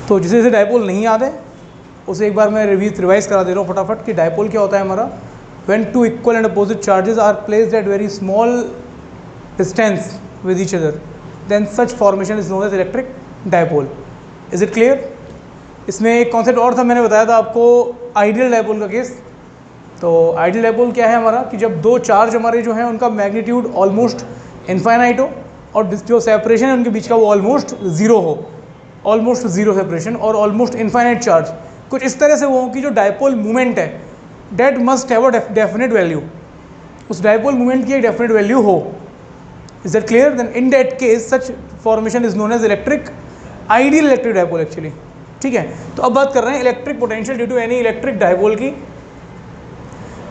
तो जिसे जिसे डायपोल नहीं याद है उसे एक बार मैं रिवाइज करा दे रहा हूँ फटाफट कि डायपोल क्या होता है हमारा। When two equal and opposite charges are placed at very small distance with each other then such formation is known as electric dipole. Is it clear? इसमें एक कॉन्सेप्ट और था, मैंने बताया था आपको आइडियल डायपोल का केस। तो आइडियल डायपोल क्या है हमारा कि जब दो चार्ज हमारे जो हैं उनका मैग्नीट्यूड ऑलमोस्ट इनफाइनाइट हो और जो सेपरेशन है उनके बीच का वो ऑलमोस्ट ज़ीरो हो, ऑलमोस्ट ज़ीरो सेपरेशन और ऑलमोस्ट इनफाइनाइट चार्ज, कुछ इस तरह से वो हो कि जो डायपोल मूवमेंट है that must have a definite value, उस डायपोल मूवमेंट की एक डेफिनेट वैल्यू हो। Is that clear? Then in that case such formation is known as electric ideal electric dipole actually. ठीक है, तो अब बात कर रहे हैं electric potential due to any electric dipole की।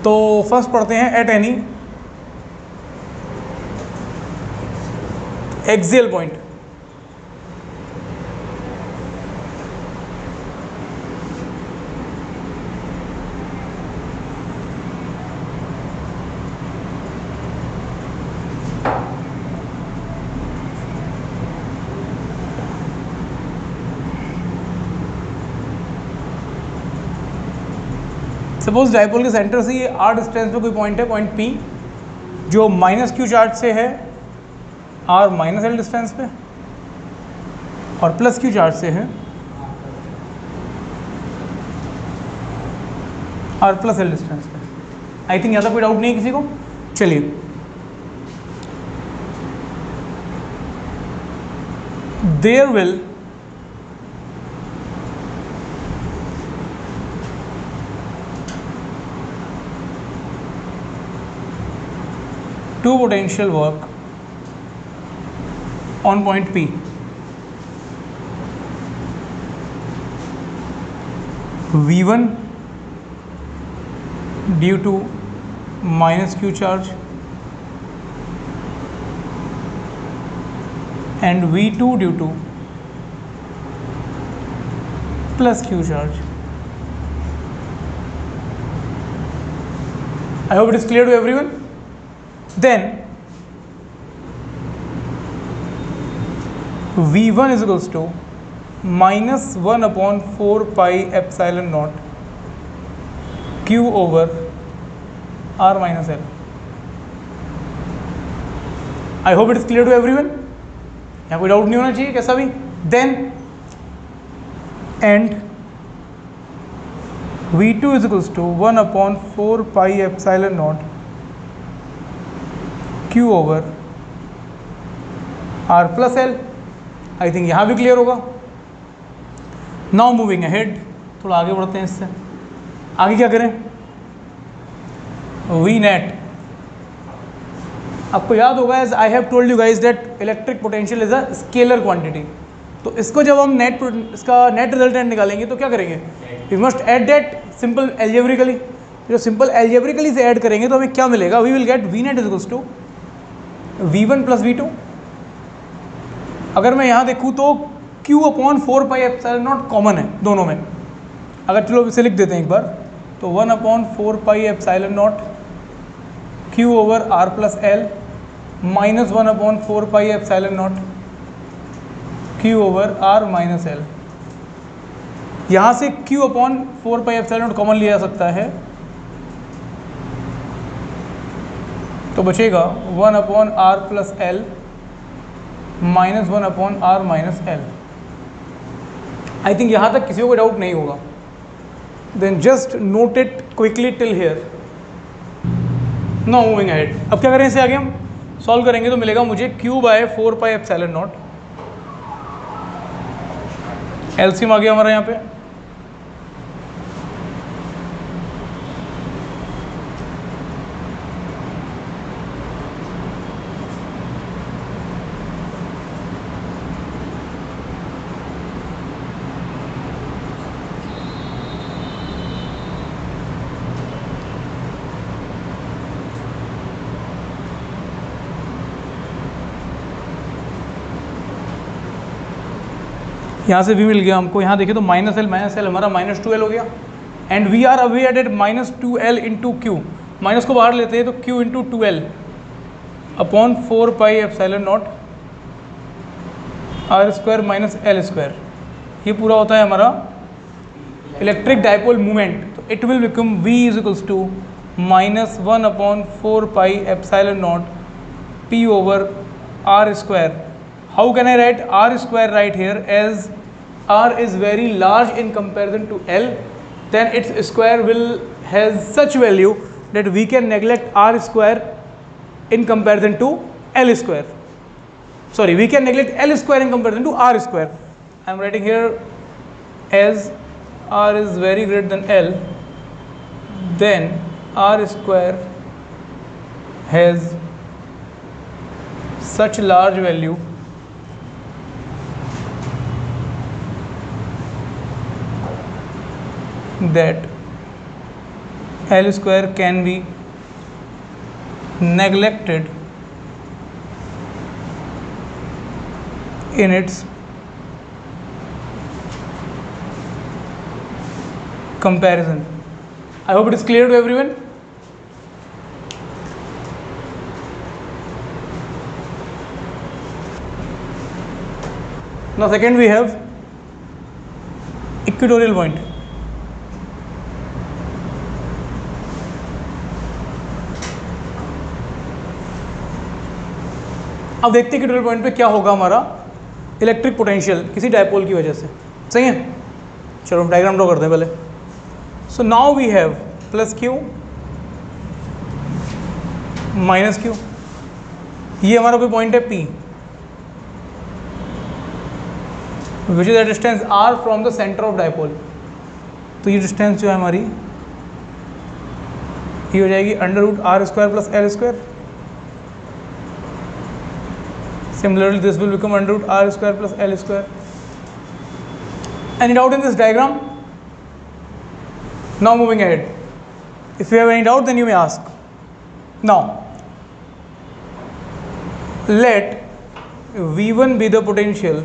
तो फर्स्ट पढ़ते हैं at any axial point. Suppose dipole के सेंटर से ये आर डिस्टेंस पे कोई पॉइंट है, पॉइंट पी, जो माइनस क्यू चार्ज से है आर माइनस एल डिस्टेंस पे और प्लस क्यू चार्ज से है आर प्लस एल डिस्टेंस पे। आई थिंक ज़्यादा कोई डाउट नहीं है किसी को। चलिए, there will two potential work on point P. V1 due to minus Q charge and V2 due to plus Q charge. I hope it is clear to everyone. Then V1 is equals to minus 1 upon 4 pi epsilon naught Q over R minus L. I hope it is clear to everyone. यहाँ कोई doubt नहीं होना चाहिए कैसा भी। Then and V2 is equals to 1 upon 4 pi epsilon naught Q over R plus L। I think यहाँ भी clear होगा। नाउ मूविंग अहेड, थोड़ा आगे बढ़ते हैं इससे। आगे क्या करें? V net. आपको याद होगा as I have told you guys that electric potential is a scalar quantity. तो इसको जब हम इसका नेट रिजल्टेंट निकालेंगे तो क्या करेंगे? We must add that simple algebraically. जो सिंपल एल्जेब्रिकली से ऐड करेंगे तो हमें क्या मिलेगा? We will get V net is equals to V1 plus V2। अगर मैं यहाँ देखूँ तो Q upon 4 pi epsilon naught common है दोनों में। अगर चलो इसे लिख देते हैं एक बार, तो 1 upon 4 pi epsilon naught Q over R plus L minus 1 upon 4 pi epsilon naught Q over R minus L। यहाँ से Q upon 4 pi epsilon naught common लिया जा सकता है, तो बचेगा 1 upon R plus L minus 1 upon R minus L। I think यहाँ तक किसी को कोई डाउट नहीं होगा। Then just note it quickly till here. Now moving ahead. अब क्या करें? इसे आगे हम सॉल्व करेंगे तो मिलेगा मुझे Q by 4 pi epsilon naught. LCM आ गया हमारा यहाँ पे। यहाँ से भी मिल गया हमको। यहाँ देखिए तो माइनस एल हमारा माइनस 2L हो गया and we are away at minus 2L into Q. Minus को बाहर लेते हैं तो Q into 2L upon 4 pi epsilon naught R square minus L square. ये पूरा होता है हमारा इलेक्ट्रिक डाइपोल मूवमेंट. तो it will become V is equals to -1/4πε0 P over R square. How can I write R square right here? As R is very large in comparison to L, then its square will has such value that we can neglect R square in comparison to L square. Sorry, we can neglect L square in comparison to R square. I am writing here as R is very greater than L, then R square has such large value that L square can be neglected in its comparison. I hope it is clear to everyone. Now second we have equatorial point. अब देखते हैं equatorial point पे क्या होगा हमारा electric potential किसी dipole की वजह से. सही है, चलो डायग्राम ड्रॉ करते हैं पहले. So now we have plus Q minus Q. ये हमारा कोई पॉइंट है P which is the distance R from the centre of dipole. तो ये डिस्टेंस जो है हमारी ये हो जाएगी √R² plus L². Similarly, this will become √R² plus L². Any doubt in this diagram? Now moving ahead. If you have any doubt, then you may ask. Now, let V1 be the potential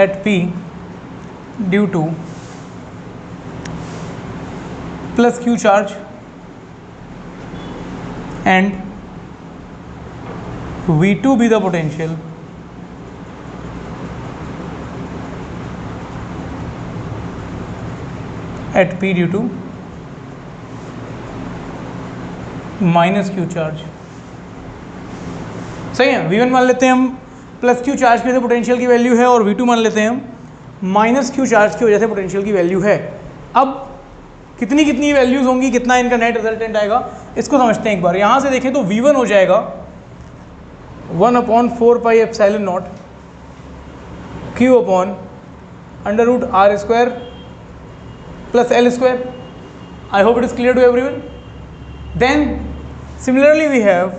at P due to plus Q charge and V2 be the potential at P due to minus Q charge. सही है, V1 मान लेते हैं हम plus Q charge की वजह से potential की वैल्यू है और V2 मान लेते हैं हम माइनस Q चार्ज की वजह से पोटेंशियल की वैल्यू है. अब कितनी कितनी वैल्यूज़ होंगी, कितना इनका नेट रिजल्टेंट आएगा, इसको समझते हैं एक बार. यहाँ से देखें तो V1 हो जाएगा 1/4πε0 Q upon √R² plus L². I hope it is clear to everyone. Then similarly we have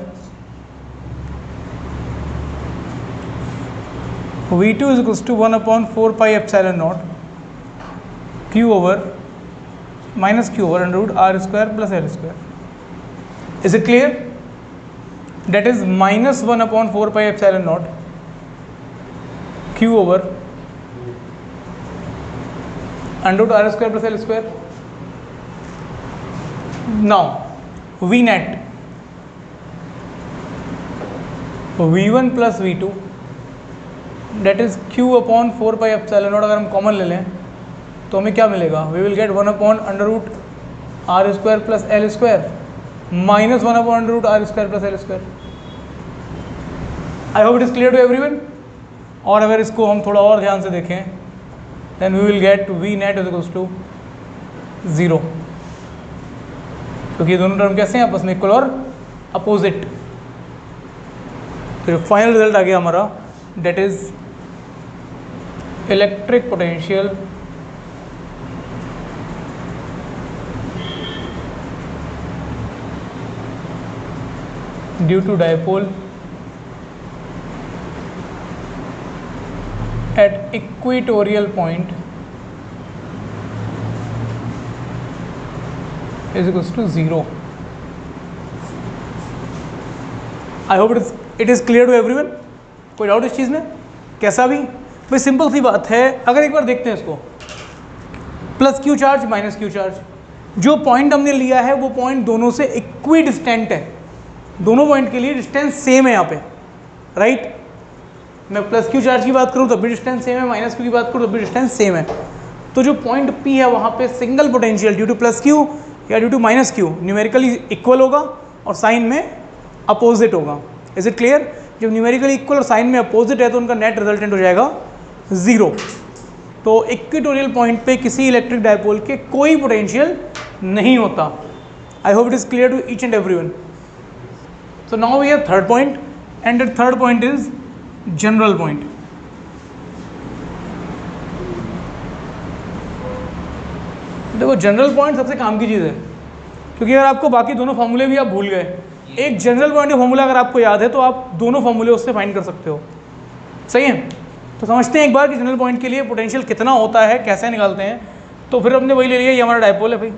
V2 is equals to 1/4πε0 Q over minus Q over √R² plus L². Is it clear? That is minus 1/4πε0 Q over √R² plus L². Now V net V1 plus V2 that is Q upon 4πε0. अगर हम common ले लें तो हमें क्या मिलेगा? We will get 1/√R² plus L² minus 1/√R² plus L². I hope it is clear to everyone. और अगर इसको हम थोड़ा और ध्यान से देखें then we will get V net is equals to 0, क्योंकि ये दोनों टर्म कैसे हैं आपस में इक्वल और अपोजिट. तो फाइनल रिजल्ट आ गया हमारा, that is electric potential due to dipole at equatorial point is equals to 0. I hope it is clear to everyone. कोई डाउट इस चीज़ में? कैसा भी भाई सिंपल सी बात है. अगर एक बार देखते हैं इसको, plus Q charge minus Q charge, जो पॉइंट हमने लिया है वो पॉइंट दोनों से इक्वी डिस्टेंट है. दोनों पॉइंट के लिए डिस्टेंस सेम है यहाँ पे, राइट। मैं प्लस क्यू चार्ज की बात करूँ तब भी डिस्टेंस सेम है, माइनस क्यू की बात करूँ तब भी डिस्टेंस सेम है। तो जो पॉइंट P है वहाँ पे single potential due to plus Q या due to minus Q numerically equal होगा और साइन में अपोजिट होगा। Is it clear? जब न्यूमेरिकली इक्वल और साइन में अपोजिट है तो उनका नेट रिजल्टेंट हो जाएगा 0। तो इक्वेटोरियल पॉइंट पे किसी इलेक्ट्रिक डायपोल के कोई पोटेंशियल नहीं होता। I hope it is clear to each and everyone. So now we have third point, and the third point is general point. देखो जनरल पॉइंट सबसे काम की चीज़ है, क्योंकि अगर आपको बाकी दोनों फॉर्मूले भी आप भूल गए, एक जनरल पॉइंट का फॉर्मूला अगर आपको याद है तो आप दोनों फॉर्मूले उससे फाइंड कर सकते हो। सही है? तो समझते हैं एक बार कि जनरल पॉइंट के लिए पोटेंशियल कितना होता है, कैसे निकालते हैं। तो फिर हमने वही ले लिया, ये हमारा डायपोल है भाई।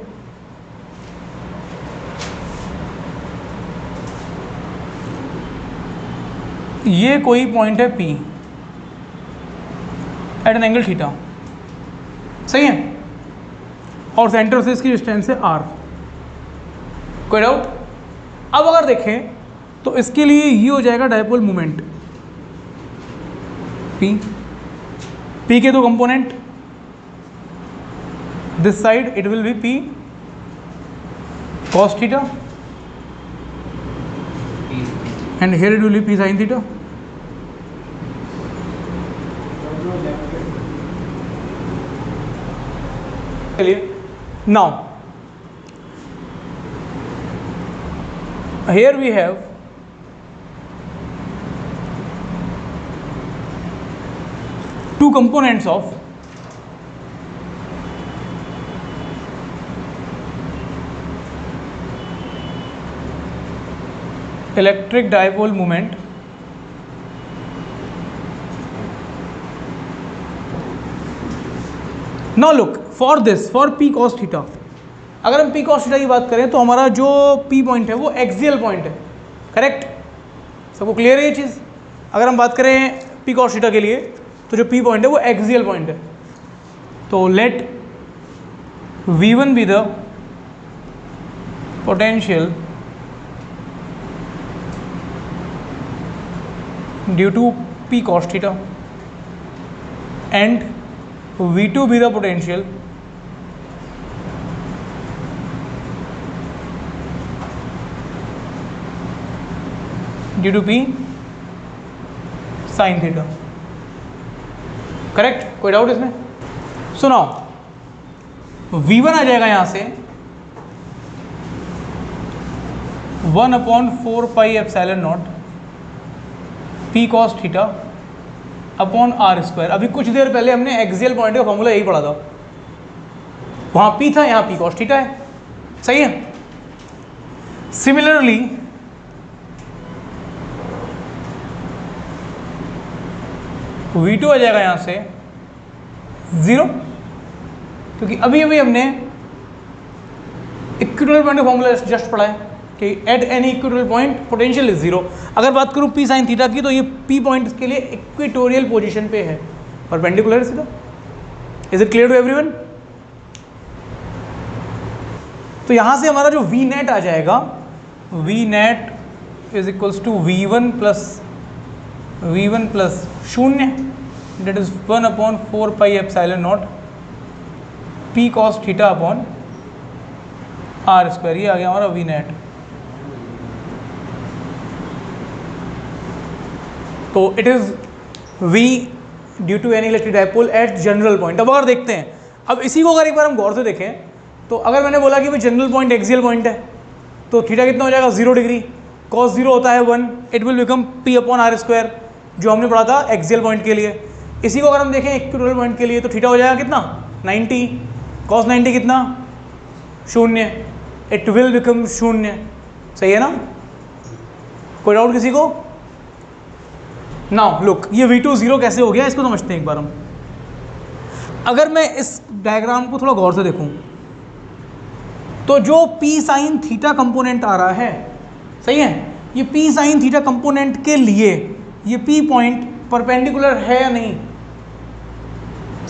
ये कोई पॉइंट है P at an angle theta, सही है, और सेंटर से इसकी डिस्टेंस है R। कोई डाउट? अब अगर देखें तो इसके लिए ये हो जाएगा डायपोल मोमेंट P के दो component, this side it will be P cos theta and here it will be P sin theta. Now here we have two components of electric dipole moment now look for this for P cos theta। अगर हम P cos theta की बात करें तो हमारा जो P point है वो एक्सियल पॉइंट है, करेक्ट? सबको क्लियर है ये चीज़? अगर हम बात करें P cos theta के लिए तो जो P पॉइंट है वो एक्सियल पॉइंट है। तो let V1 be the potential due to P cos theta and V2 be the potential due to P sin theta। Correct? कोई डाउट इसमें? सुनो, V1 आ जाएगा यहां से 1/4 pi epsilon naught P cos theta upon R square. अभी कुछ देर पहले हमने एक्सियल पॉइंट का फॉर्मूला यही पढ़ा था, वहाँ P था, यहाँ P cos थीटा है, सही है। सिमिलरली V2 आ जाएगा यहाँ से 0, क्योंकि अभी अभी हमने इक्विटोरियल पॉइंट का फॉर्मूला जस्ट पढ़ा है कि at any equatorial point potential is 0। अगर बात करूँ P sin थीटा की तो ये P पॉइंट के लिए इक्विटोरियल पोजीशन पे है, परपेंडिकुलर सीधा। Is it clear to everyone? तो यहाँ से हमारा जो V नेट आ जाएगा, V net is equals to V1 plus 0, that is 1/4 pi epsilon naught P cos theta upon R square. ये आ गया हमारा V नेट। तो it is V due to any electric dipole at general point. अब अगर देखते हैं, अब इसी को अगर एक बार हम गौर से देखें तो अगर मैंने बोला कि भाई जनरल पॉइंट एक्सियल पॉइंट है तो थीटा कितना हो जाएगा 0 डिग्री, cos 0 होता है 1, it will become P upon R square, जो हमने पढ़ा था एक्सियल पॉइंट के लिए। इसी को अगर हम देखें इक्विटोरियल पॉइंट के लिए तो थीटा हो जाएगा कितना 90, cos 90 कितना 0, इट विल बिकम 0। सही है ना? कोई डाउट किसी को? नाउ लुक, ये V2 0 कैसे हो गया इसको समझते हैं एक बार हम। अगर मैं इस डायग्राम को थोड़ा गौर से देखूं तो जो P sin थीटा कंपोनेंट आ रहा है, सही है, ये P sin थीटा कंपोनेंट के लिए ये P पॉइंट परपेंडिकुलर है या नहीं?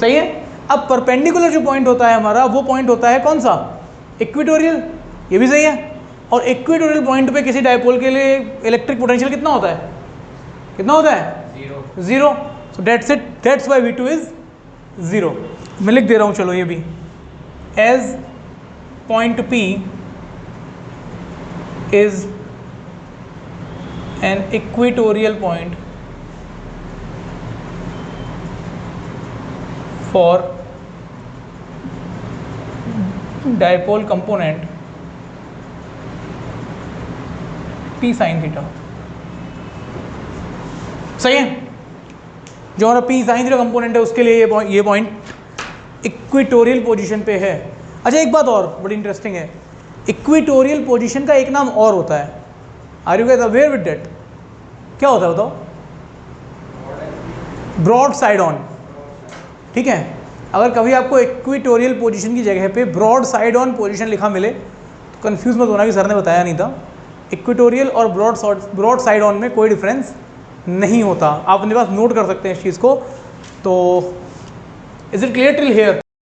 सही है। अब परपेंडिकुलर जो पॉइंट होता है हमारा वो पॉइंट होता है कौन सा? इक्विटोरियल। ये भी सही है। और इक्वेटोरियल पॉइंट पे किसी डायपोल के लिए इलेक्ट्रिक पोटेंशियल कितना होता है, कितना होता है, zero. So that's it, that's why V2 is zero. मैं लिख दे रहा हूँ, चलो ये भी, as point P is an equatorial point for dipole component P sin theta. सही है, जो हमारा P sin थीटा कंपोनेंट है उसके लिए ये पॉइंट इक्वेटोरियल पोजीशन पे है। अच्छा एक बात और बड़ी इंटरेस्टिंग है, इक्वेटोरियल पोजीशन का एक नाम और होता है, are you guys aware with that? क्या होता है बताओ? Broad side on. ठीक है, अगर कभी आपको इक्वेटोरियल पोजीशन की जगह पे ब्रॉड साइड ऑन पोजीशन लिखा मिले तो कंफ्यूज मत होना कि सर ने बताया नहीं था। इक्वेटोरियल और ब्रॉड साइड ऑन में कोई डिफरेंस नहीं होता, आप अपने पास नोट कर सकते हैं इस चीज़ को। तो is it clear till here?